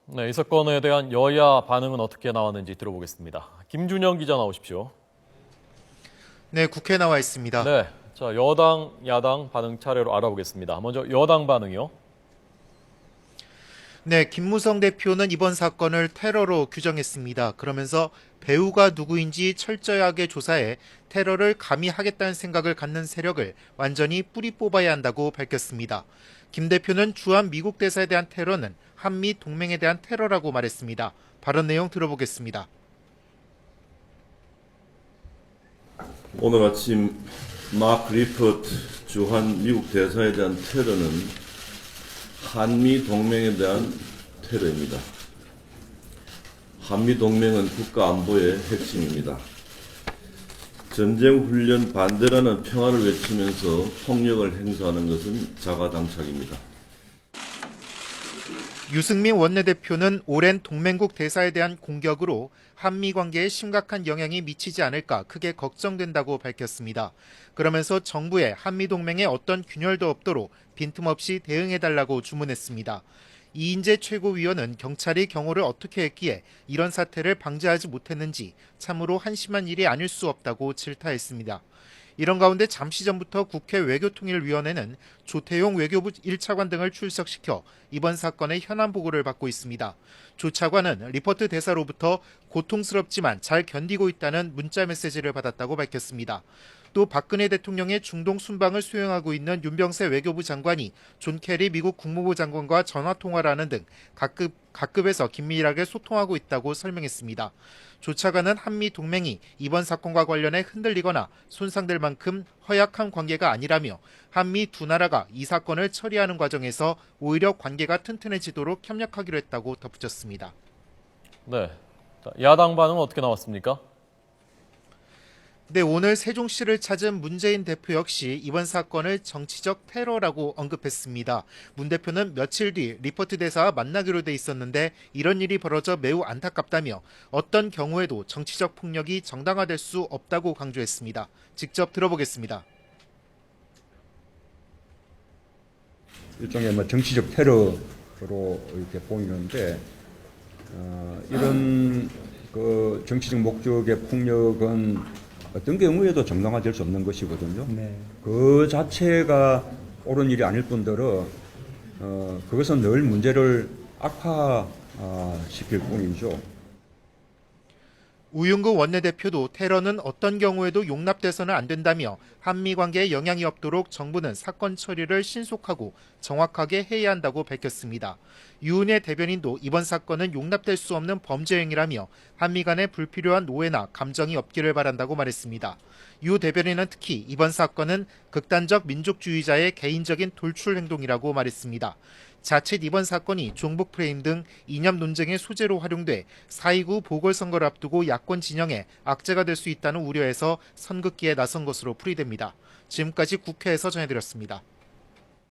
네, 이 사건에 대한 여야 반응은 어떻게 나왔는지 들어보겠습니다. 김준영 기자 나오십시오. 네, 국회에 나와 있습니다. 네, 자 여당, 야당 반응 차례로 알아보겠습니다. 먼저 여당 반응이요. 네, 김무성 대표는 이번 사건을 테러로 규정했습니다. 그러면서 배우가 누구인지 철저하게 조사해 테러를 감히 하겠다는 생각을 갖는 세력을 완전히 뿌리 뽑아야 한다고 밝혔습니다. 김 대표는 주한 미국 대사에 대한 테러는 한미 동맹에 대한 테러라고 말했습니다. 발언 내용 들어보겠습니다. 오늘 아침 마크 리포트 주한 미국 대사에 대한 테러는 한미 동맹에 대한 테러입니다. 한미 동맹은 국가 안보의 핵심입니다. 전쟁 훈련 반대라는 평화를 외치면서 폭력을 행사하는 것은 자가당착입니다. 유승민 원내대표는 오랜 동맹국 대사에 대한 공격으로 한미 관계에 심각한 영향이 미치지 않을까 크게 걱정된다고 밝혔습니다. 그러면서 정부에 한미 동맹에 어떤 균열도 없도록 빈틈없이 대응해달라고 주문했습니다. 이인재 최고위원은 경찰이 경호를 어떻게 했기에 이런 사태를 방지하지 못했는지 참으로 한심한 일이 아닐 수 없다고 질타했습니다. 이런 가운데 잠시 전부터 국회 외교통일위원회는 조태용 외교부 1차관 등을 출석시켜 이번 사건의 현안 보고를 받고 있습니다. 조 차관은 리포트 대사로부터 고통스럽지만 잘 견디고 있다는 문자 메시지를 받았다고 밝혔습니다. 또 박근혜 대통령의 중동 순방을 수행하고 있는 윤병세 외교부 장관이 존 케리 미국 국무부 장관과 전화통화를 하는 등 각급에서 긴밀하게 소통하고 있다고 설명했습니다. 조 차관은 한미 동맹이 이번 사건과 관련해 흔들리거나 손상될 만큼 허약한 관계가 아니라며 한미 두 나라가 이 사건을 처리하는 과정에서 오히려 관계가 튼튼해지도록 협력하기로 했다고 덧붙였습니다. 네, 자, 야당 반응은 어떻게 나왔습니까? 네, 오늘 세종시를 찾은 문재인 대표 역시 이번 사건을 정치적 테러라고 언급했습니다. 문 대표는 며칠 뒤 리포트 대사와 만나기로 돼 있었는데 이런 일이 벌어져 매우 안타깝다며 어떤 경우에도 정치적 폭력이 정당화될 수 없다고 강조했습니다. 직접 들어보겠습니다. 일종의 정치적 테러로 이렇게 보이는데 이런 그 정치적 목적의 폭력은 어떤 경우에도 정당화될 수 없는 것이거든요. 네. 그 자체가 옳은 일이 아닐 뿐더러 그것은 늘 문제를 악화시킬 뿐이죠. 우윤구 원내대표도 테러는 어떤 경우에도 용납돼서는 안 된다며 한미 관계에 영향이 없도록 정부는 사건 처리를 신속하고 정확하게 해야 한다고 밝혔습니다. 유은혜 대변인도 이번 사건은 용납될 수 없는 범죄 행위라며 한미 간의 불필요한 오해나 감정이 없기를 바란다고 말했습니다. 유 대변인은 특히 이번 사건은 극단적 민족주의자의 개인적인 돌출 행동이라고 말했습니다. 자칫 이번 사건이 종북 프레임 등 이념 논쟁의 소재로 활용돼 4.29 보궐선거를 앞두고 야권 진영에 악재가 될 수 있다는 우려에서 선긋기에 나선 것으로 풀이됩니다. 지금까지 국회에서 전해드렸습니다.